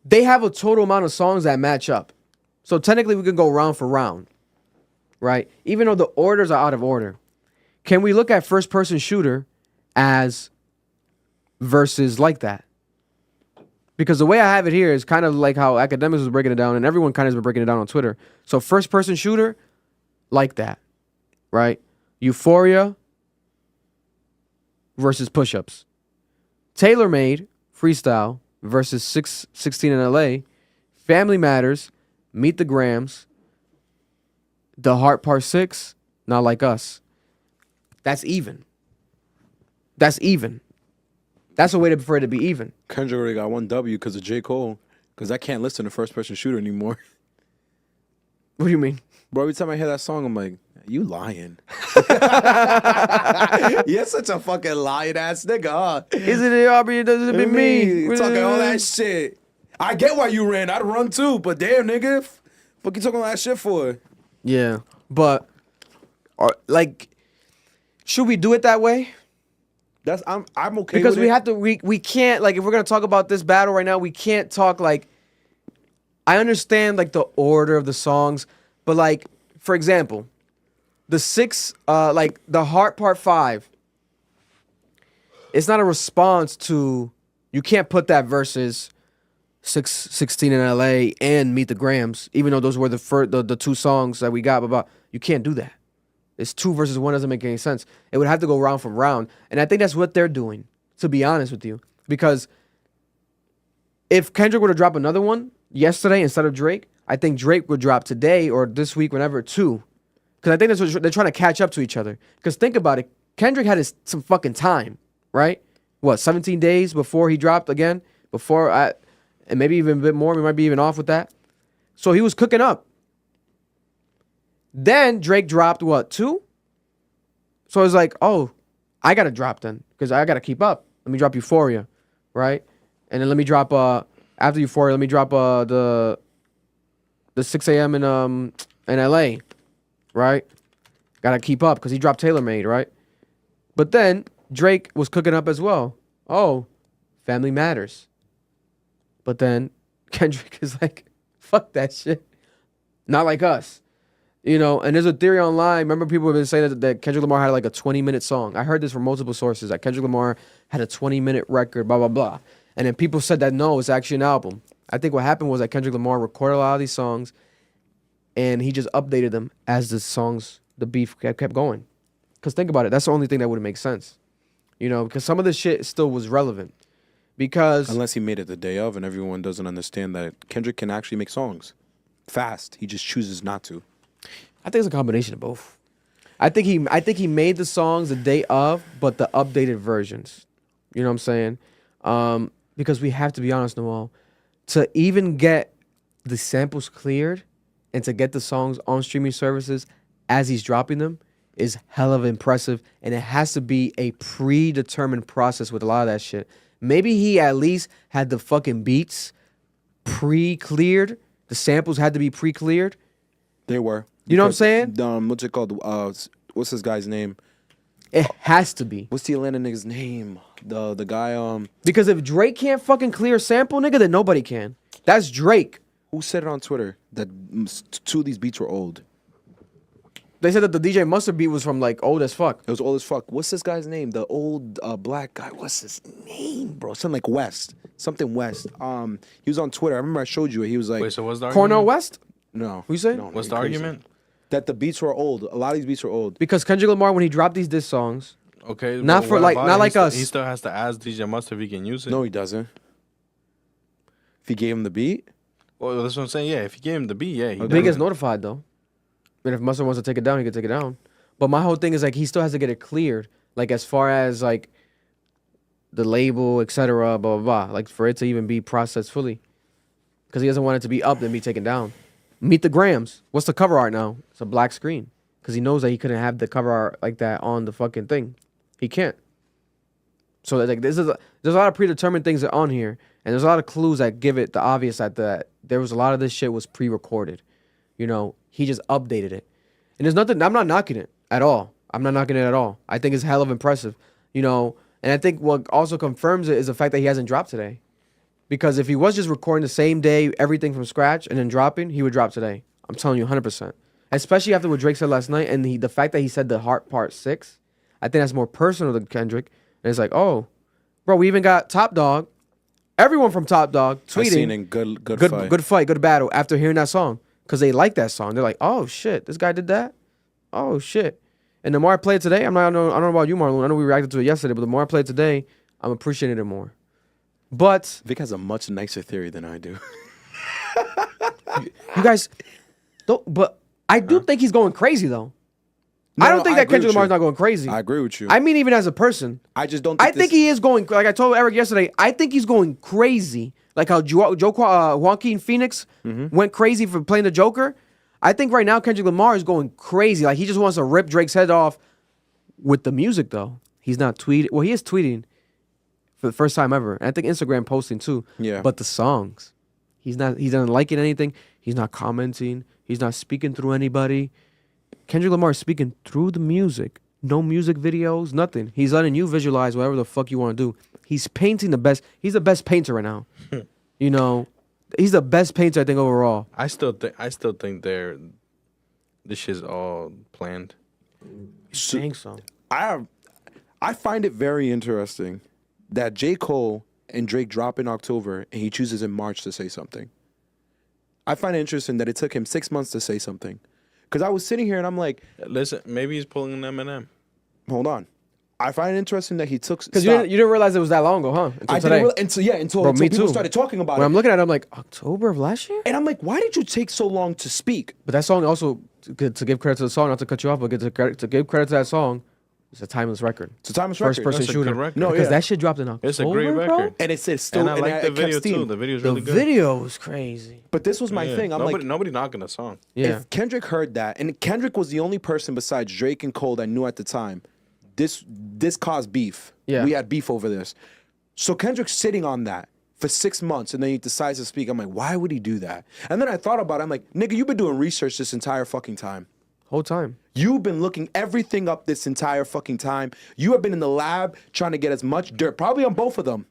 they have a total amount of songs that match up. So technically we can go round for round, right? Even though the orders are out of order. Can we look at First Person Shooter as verses like that? Because the way I have it here is kind of like how Academics was breaking it down, and everyone kind of has been breaking it down on Twitter. So First Person Shooter, like that, right? Euphoria versus Push-Ups. Tailor Made, Freestyle versus 616 in LA. Family Matters, Meet the Grams. The Heart Part 6, Not Like Us. That's even. That's even. That's a way for it to be even. Kendrick already got one W because of J. Cole. Because I can't listen to First Person Shooter anymore. What do you mean? Bro, every time I hear that song, I'm like, you lying. You're such a fucking lying ass nigga, huh? Isn't it Aubrey? Doesn't it be me? Talking all that shit. I get why you ran. I'd run too, but damn, nigga. Fuck you talking all that shit for? Yeah, but like, should we do it that way? I'm okay because with we it. have to. We can't, like, if we're gonna talk about this battle right now, we can't talk like. I understand like the order of the songs, but like, for example, the 6, like the Heart Part 5. It's not a response to. You can't put that versus 616 in LA and Meet the Grams, even though those were the 2 songs that we got. But you can't do that. It's 2 versus 1 doesn't make any sense. It would have to go round for round. And I think that's what they're doing, to be honest with you. Because if Kendrick were to drop another one yesterday instead of Drake, I think Drake would drop today or this week, whenever, 2. Because I think that's what they're trying to catch up to each other. Because think about it. Kendrick had some fucking time, right? What, 17 days before he dropped again? And maybe even a bit more. We might be even off with that. So he was cooking up. Then Drake dropped what, 2? So it's like, oh, I gotta drop then because I gotta keep up. Let me drop Euphoria, right? And then let me drop after Euphoria, let me drop the 6 a.m. in LA, right? Gotta keep up because he dropped Tailor Made, right? But then Drake was cooking up as well. Oh, Family Matters. But then Kendrick is like, fuck that shit. Not Like Us. You know, and there's a theory online. Remember, people have been saying that Kendrick Lamar had like a 20-minute song. I heard this from multiple sources, that Kendrick Lamar had a 20-minute record, blah, blah, blah. And then people said that, no, it's actually an album. I think what happened was that Kendrick Lamar recorded a lot of these songs, and he just updated them as the beef kept going. Because think about it, that's the only thing that would make sense. You know, because some of this shit still was relevant. Because unless he made it the day of and everyone doesn't understand that Kendrick can actually make songs fast. He just chooses not to. I think it's a combination of both. I think he made the songs the day of, but the updated versions. You know what I'm saying? Because we have to be honest, Noel, to even get the samples cleared and to get the songs on streaming services as he's dropping them is hell of impressive, and it has to be a predetermined process with a lot of that shit. Maybe he at least had the fucking beats pre-cleared. The samples had to be pre-cleared. They were. You know what I'm saying? What's it called? What's this guy's name? It has to be. What's the Atlanta nigga's name? The guy. Because if Drake can't fucking clear a sample, nigga, then nobody can. That's Drake. Who said it on Twitter that 2 of these beats were old? They said that the DJ Mustard beat was from like old as fuck. It was old as fuck. What's this guy's name? The old black guy. What's his name, bro? Something like West. Something West. He was on Twitter. I remember I showed you it. He was like, wait, so what's the Cornell argument? West? No. Who you say? No, What's the crazy. argument? That the beats were old. A lot of these beats were old. Because Kendrick Lamar, when he dropped these diss songs, Okay. Not but for what like- about not it? like us. He still has to ask DJ Mustard if he can use it. No, he doesn't. If he gave him the beat, Well, that's what I'm saying. Yeah, if he gave him the beat, yeah. He Big gets does. notified though. And if Mustard wants to take it down, he can take it down. But my whole thing is like he still has to get it cleared. Like as far as like the label, etc., blah, blah, blah. Like for it to even be processed fully. Because he doesn't want it to be up and be taken down. Meet the Grams. What's the cover art now? It's a black screen. Because he knows that he couldn't have the cover art like that on the fucking thing. He can't. So like there's a lot of predetermined things that are on here. And there's a lot of clues that give it the obvious that there was a lot of this shit was pre-recorded. You know, he just updated it. And there's nothing, I'm not knocking it at all. I'm not knocking it at all. I think it's hell of impressive. You know, and I think what also confirms it is the fact that he hasn't dropped today. Because if he was just recording the same day, everything from scratch, and then dropping, he would drop today. I'm telling you 100%. Especially after what Drake said last night, and the fact that he said the Heart Part 6, I think that's more personal than Kendrick. And it's like, oh, bro, we even got Top Dog, everyone from Top Dog I seen tweeting in good fight. good fight, good battle after hearing that song. Because they like that song. They're like, oh, shit, this guy did that? Oh, shit. And the more I play it today, I don't know about you, Marlon. I know we reacted to it yesterday, but the more I play it today, I'm appreciating it more. But Vic has a much nicer theory than I do. you guys don't, but I do think he's going crazy, though. I don't think that Kendrick Lamar's not going crazy. I agree with you. I mean, even as a person. I just don't I think he is going, like I told Eric yesterday, I think he's going crazy. Like how Joaquin Phoenix went crazy for playing the Joker. I think right now Kendrick Lamar is going crazy. Like he just wants to rip Drake's head off with the music, though. He's not tweeting. Well, he is tweeting for the first time ever. And I think Instagram posting too. Yeah. But the songs, he doesn't like it anything. He's not commenting. He's not speaking through anybody. Kendrick Lamar is speaking through the music. No music videos, nothing. He's letting you visualize whatever the fuck you want to do. He's painting the best. He's the best painter right now. You know, he's the best painter I think overall. I still think this shit's all planned. I think so. I find it very interesting that J. Cole and Drake drop in October and he chooses in March to say something. I find it interesting that it took him 6 months to say something. Because I was sitting here and I'm like, Listen, maybe he's pulling an Eminem. hold on. I find it interesting that he took. Because you didn't realize it was that long ago, huh? I today. didn't until me people too. started talking about When it. I'm looking at it, I'm like, October of last year? And I'm like, why did you take so long to speak? But that song also, to give credit to the song, not to cut you off, but to give credit to that song, it's a timeless record. It's a timeless First record. person That's a shooter. good record. No, Because yeah. that shit dropped in October. It's a great bro? record. And it's still. And I like the it kept video steam. too. The video's The really good. video is crazy. But this was my Yeah. thing. I'm like, nobody knocking the song. Yeah. if Kendrick heard that, and Kendrick was the only person besides Drake and Cole that knew at the time, this caused beef. Yeah. We had beef over this. So Kendrick's sitting on that for 6 months, and then he decides to speak. I'm like, why would he do that? And then I thought about it. I'm like, nigga, you've been doing research this entire fucking time. Whole time. You've been looking everything up this entire fucking time. You have been in the lab trying to get as much dirt, probably on both of them.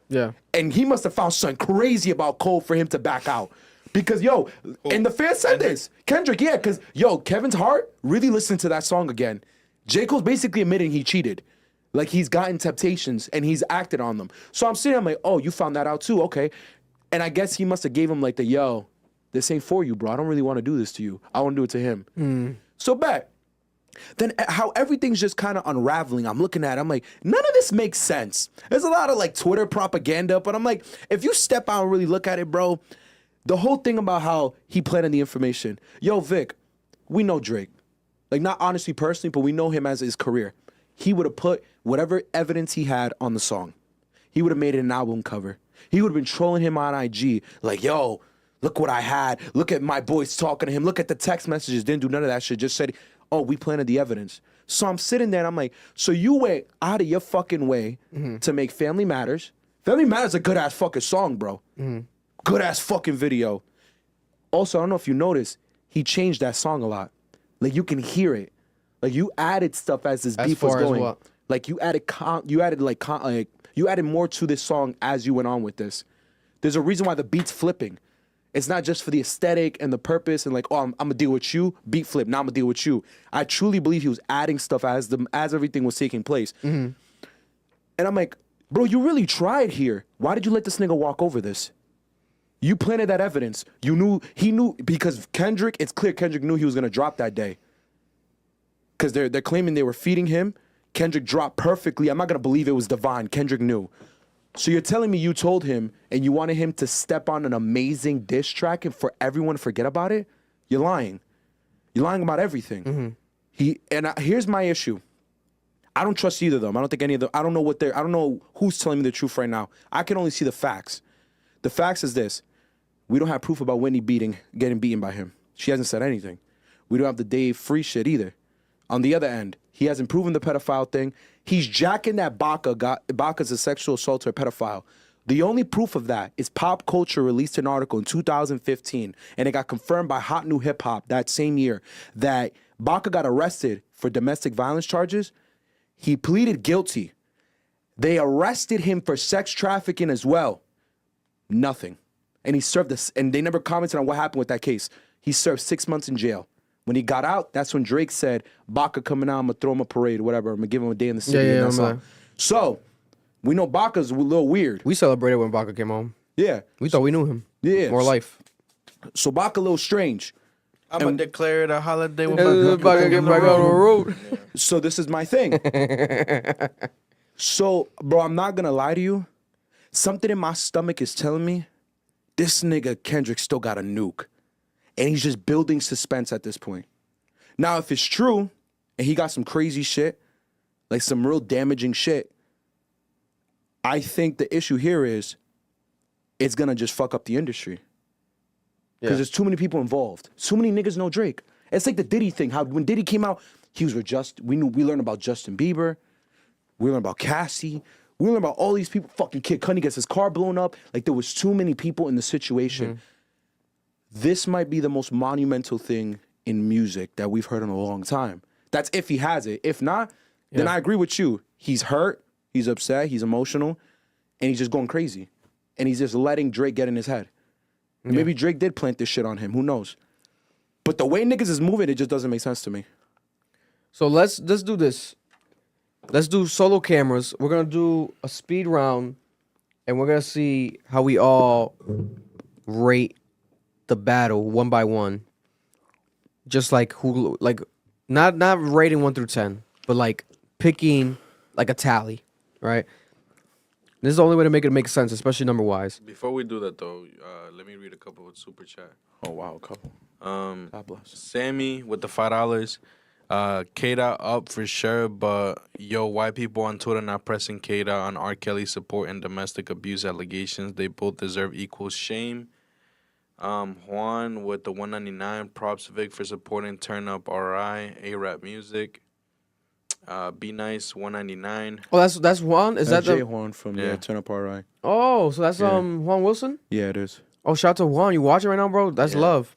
Yeah. And he must have found something crazy about Cole for him to back out. Because, yo, and the fans said this. Kendrick, yeah, because, yo, Kevin's heart really listened to that song again. J. Cole's basically admitting he cheated. Like, he's gotten temptations and he's acted on them. So I'm sitting, I'm like, oh, you found that out too? Okay. And I guess he must have gave him like the, yo, this ain't for you, bro. I don't really want to do this to you. I want to do it to him. So bet. Then how everything's just kind of unraveling. I'm looking at it. I'm like, none of this makes sense. There's a lot of like Twitter propaganda, but I'm like, if you step out and really look at it, bro, the whole thing about how he planted the information. Yo, Vic, we know Drake. Like, not honestly personally, but we know him as his career. He would have put whatever evidence he had on the song. He would have made it an album cover. He would have been trolling him on IG. Like, yo, look what I had. Look at my boys talking to him. Look at the text messages. Didn't do none of that shit. Just said, oh, we planted the evidence. So I'm sitting there and I'm like, so you went out of your fucking way to make Family Matters. Family Matters a good ass fucking song, bro. Good ass fucking video. Also, I don't know if you noticed, he changed that song a lot. Like, you can hear it. Like, you added stuff as this As beef was far as going. what? Like, you added more to this song as you went on with this. There's a reason why the beat's flipping. It's not just for the aesthetic and the purpose and like, oh, I'm gonna deal with you, beat flip, now I'm gonna deal with you. I truly believe he was adding stuff as everything was taking place. And I'm like, bro, you really tried here. Why did you let this nigga walk over this? You planted that evidence. He knew, because Kendrick, it's clear Kendrick knew he was gonna drop that day. Because they're claiming they were feeding him. Kendrick dropped perfectly. I'm not gonna believe it was divine. Kendrick knew. So you're telling me you told him and you wanted him to step on an amazing diss track and for everyone to forget about it? You're lying. You're lying about everything. Here's my issue. I don't trust either of them. I don't think any of them. I don't know who's telling me the truth right now. I can only see the facts. The facts is this. We don't have proof about Whitney getting beaten by him. She hasn't said anything. We don't have the Dave Free shit either. On the other end, he hasn't proven the pedophile thing. He's jacking that Baca's a sexual assaulter, a pedophile. The only proof of that is Pop Culture released an article in 2015, and it got confirmed by Hot New Hip Hop that same year that Baca got arrested for domestic violence charges. He pleaded guilty. They arrested him for sex trafficking as well. Nothing. And he served this, and they never commented on what happened with that case. He served 6 months in jail. When he got out, that's when Drake said, Baca coming out, I'm going to throw him a parade, whatever. I'm going to give him a day in the city. Yeah, and that's I'm all. So, we know Baca's a little weird. We celebrated when Baca came home. Yeah. We thought we knew him. Yeah. More life. So Baca a little strange. I'm going to declare it a holiday with Baca get back on the road. So this is my thing. So, bro, I'm not going to lie to you. Something in my stomach is telling me this nigga Kendrick still got a nuke. And he's just building suspense at this point. Now, if it's true, and he got some crazy shit, like some real damaging shit, I think the issue here is it's gonna just fuck up the industry. Because there's too many people involved. Too many niggas know Drake. It's like the Diddy thing. How when Diddy came out, we learned about Justin Bieber, we learned about Cassie, we learned about all these people. Fucking Kid Cudi gets his car blown up. Like there was too many people in the situation. This might be the most monumental thing in music that we've heard in a long time. That's if he has it. If not, then I agree with you. He's hurt, he's upset, he's emotional, and he's just going crazy. And he's just letting Drake get in his head. And maybe Drake did plant this shit on him. Who knows? But the way niggas is moving, it just doesn't make sense to me. So let's do this. Let's do solo cameras. We're gonna do a speed round, and we're gonna see how we all rate the battle one by one. Just like who, like not rating 1 through 10, but like picking like a tally, right? This is the only way to make sense, especially number wise. Before we do that, though, let me read a couple of super chat. Oh, wow, a couple. God bless. Sammy with the $5. Kada up for sure, but yo, white people on Twitter not pressing Kada on R. Kelly support and domestic abuse allegations. They both deserve equal shame. Juan with the 199. Props Vic for supporting Turn Up RI, A-Rap Music. Be Nice 199. Oh, that's Juan. Is that Jay the? Horn from Yeah. Turn Up RI? Oh, so that's Juan Wilson. Yeah, it is. Oh, shout out to Juan. You watching right now, bro? That's love.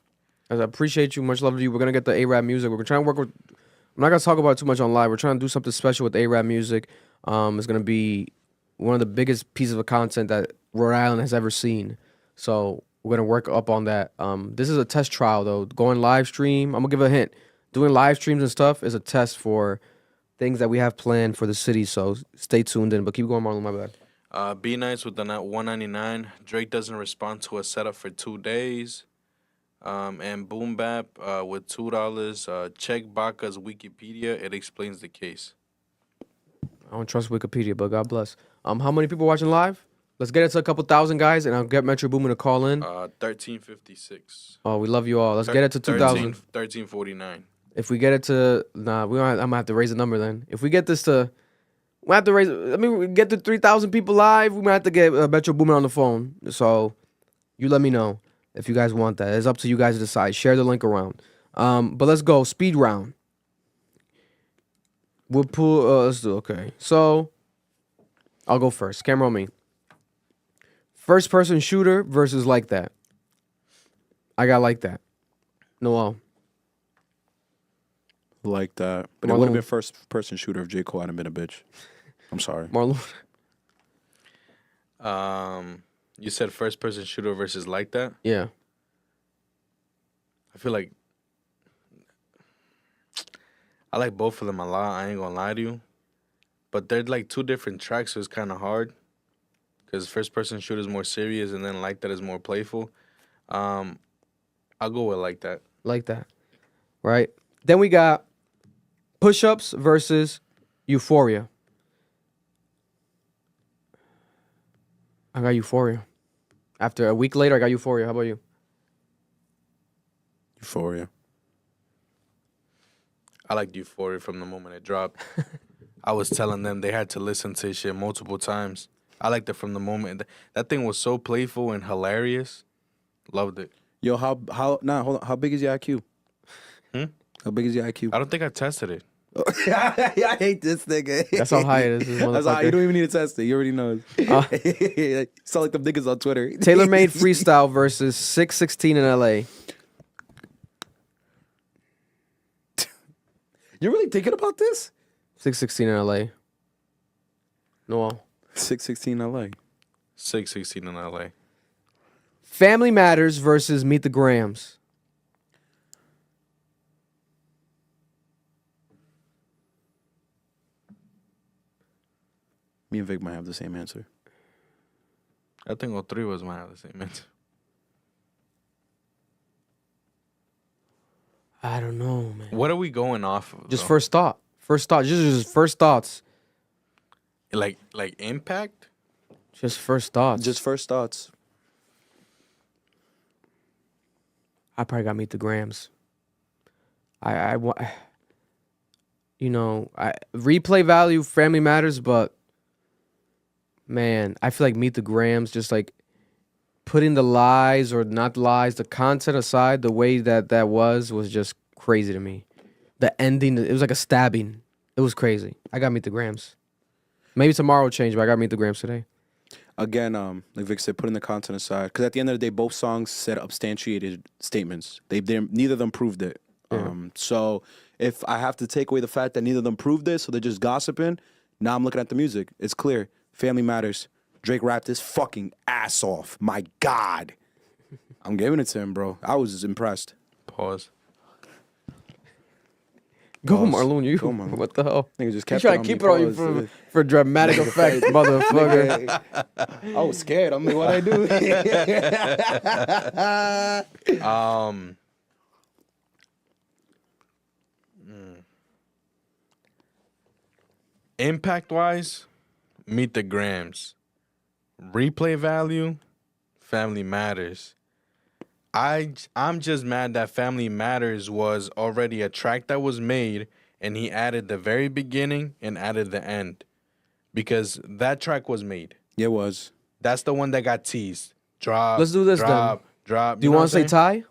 I appreciate you. Much love to you. We're gonna get the A-Rap Music. We're trying to work with. I'm not gonna talk about it too much on live. We're trying to do something special with A-Rap Music. It's gonna be one of the biggest pieces of content that Rhode Island has ever seen. So we're gonna work up on that. This is a test trial though. Going live stream. I'm gonna give a hint. Doing live streams and stuff is a test for things that we have planned for the city. So stay tuned in. But keep going, Marlon. My bad. Be Nice with the 199. Drake doesn't respond to a setup for 2 days. And Boom Bap with $2. Check Baca's Wikipedia. It explains the case. I don't trust Wikipedia, but God bless. How many people watching live? Let's get it to a couple thousand guys, and I'll get Metro Boomin to call in. 1356. Oh, we love you all. Let's get it to 2,000. 1349. If we get it to, we don't. I'm gonna have to raise the number then. If we get this to, we have to raise. I mean, we get to 3,000 people live. We might have to get Metro Boomin on the phone. So, you let me know if you guys want that. It's up to you guys to decide. Share the link around. But let's go speed round. We'll pull. Let's do okay. So, I'll go first. Camera on me. First person shooter versus like that. I got like that. Noel. Like that. But it Marlon. would have been first person shooter if J. Cole hadn't been a bitch. I'm sorry. Marlon. You said first person shooter versus like that? Yeah. I feel like I like both of them a lot. I ain't gonna lie to you. But they're like two different tracks, so it's kind of hard. Because first person shooter is more serious and then like that is more playful. I'll go with like that. Like that. Right? Then we got push-ups versus Euphoria. I got Euphoria. After a week later, I got Euphoria. How about you? Euphoria. I liked Euphoria from the moment it dropped. I was telling them they had to listen to shit multiple times. I liked it from the moment. That thing was so playful and hilarious. Loved it. Yo, hold on. How big is your IQ? How big is your IQ? I don't think I tested it. I hate this nigga. That's how high it is. That's how you don't even need to test it. You already know. Sound like them niggas on Twitter. Tailor-made freestyle versus 616 in LA. You're really thinking about this? 616 in LA. Noel. 616 LA. 616 in LA. Family Matters versus Meet the Grams. Me and Vic might have the same answer. I think all three of us might have the same answer. I don't know, man. What are we going off of? Just though? first thought. First thought. Just first thoughts. Like impact? Just first thoughts. Just first thoughts. I probably got Meet the Grams. You know, replay value, Family Matters, but man, I feel like Meet the Grams, just like putting the lies or not lies, the content aside, the way that was just crazy to me. The ending, it was like a stabbing. It was crazy. I got Meet the Grams. Maybe tomorrow will change, but I got Meet the Grams today. Again, like Vic said, putting the content aside, because at the end of the day, both songs said substantiated statements. Neither of them proved it. Yeah. So if I have to take away the fact that neither of them proved it, so they're just gossiping, now I'm looking at the music. It's clear. Family Matters. Drake rapped his fucking ass off. My God. I'm giving it to him, bro. I was impressed. Pause. Go, Pause. Marlon. You. Go, Marlon. What the hell? Nigga just You kept trying it to keep me. it on you Pause. for dramatic effect, motherfucker. I was scared. I'm like, what I do? Impact wise, Meet the Grams. Replay value, Family Matters. I'm just mad that Family Matters was already a track that was made and he added the very beginning and added the end. Because that track was made. Yeah, it was. That's the one that got teased. Drop. Let's do this drop, then. Drop. Do you want to say tie?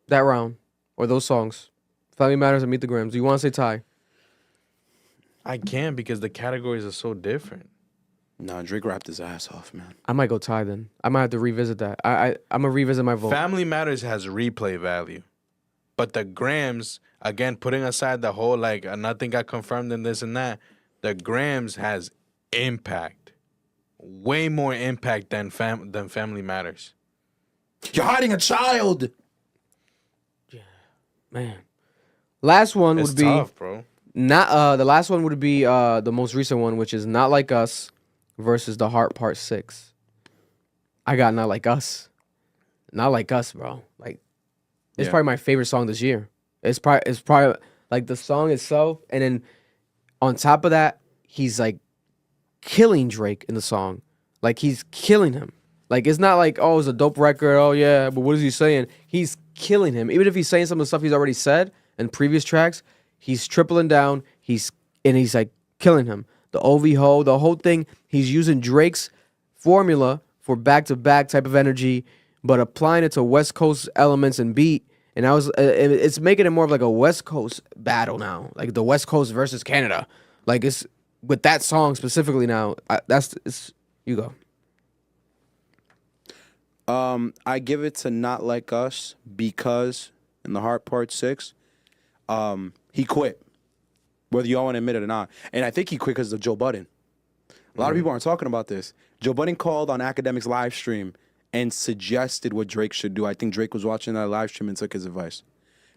That round. Or those songs. Family Matters and Meet the Grams. Do you want to say tie? I can't because the categories are so different. Nah, Drake rapped his ass off, man. I might go tie then. I might have to revisit that. I'm going to revisit my vote. Family Matters has replay value. But the Grams, again, putting aside the whole, like, nothing got confirmed and this and that, the Grams has impact. Way more impact than Family Matters. You're hiding a child. Man. Last one It's would be tough, bro. not the last one would be the most recent one, which is Not Like Us versus The Heart Part 6. I got Not Like Us. Not Like Us, bro. Like it's Yeah. probably my favorite song this year. It's probably like the song itself, and then on top of that, he's like killing Drake in the song. Like he's killing him. Like it's not like, oh, it's a dope record. Oh yeah, but what is he saying? He's killing him. Even if he's saying some of the stuff he's already said in previous tracks, he's tripling down. He's like killing him. The OV ho, the whole thing. He's using Drake's formula for back-to-back type of energy, but applying it to West Coast elements and beat. And it's making it more of like a West Coast battle now, like the West Coast versus Canada. Like it's with that song specifically now. You go. I give it to Not Like Us because in The Heart Part 6, he quit. Whether y'all want to admit it or not. And I think he quit because of Joe Budden. A lot of people aren't talking about this. Joe Budden called on Academic's live stream and suggested what Drake should do. I think Drake was watching that live stream and took his advice.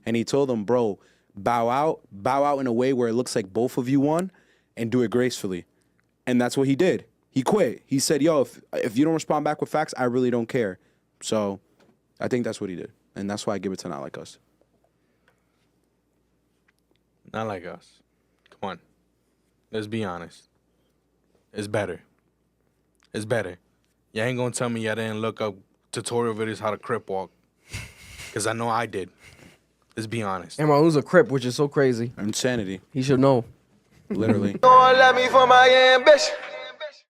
And he told him, bro, bow out in a way where it looks like both of you won and do it gracefully. And that's what he did. He quit. He said, yo, if you don't respond back with facts, I really don't care. So I think that's what he did. And that's why I give it to Not Like Us. Not Like Us. Come on. Let's be honest. It's better. It's better. You ain't gonna tell me y'all didn't look up tutorial videos how to crip walk. Because I know I did. Let's be honest. And Marlon's a Crip, which is so crazy. Insanity. He should know. Literally. Lord, let me for my ambition.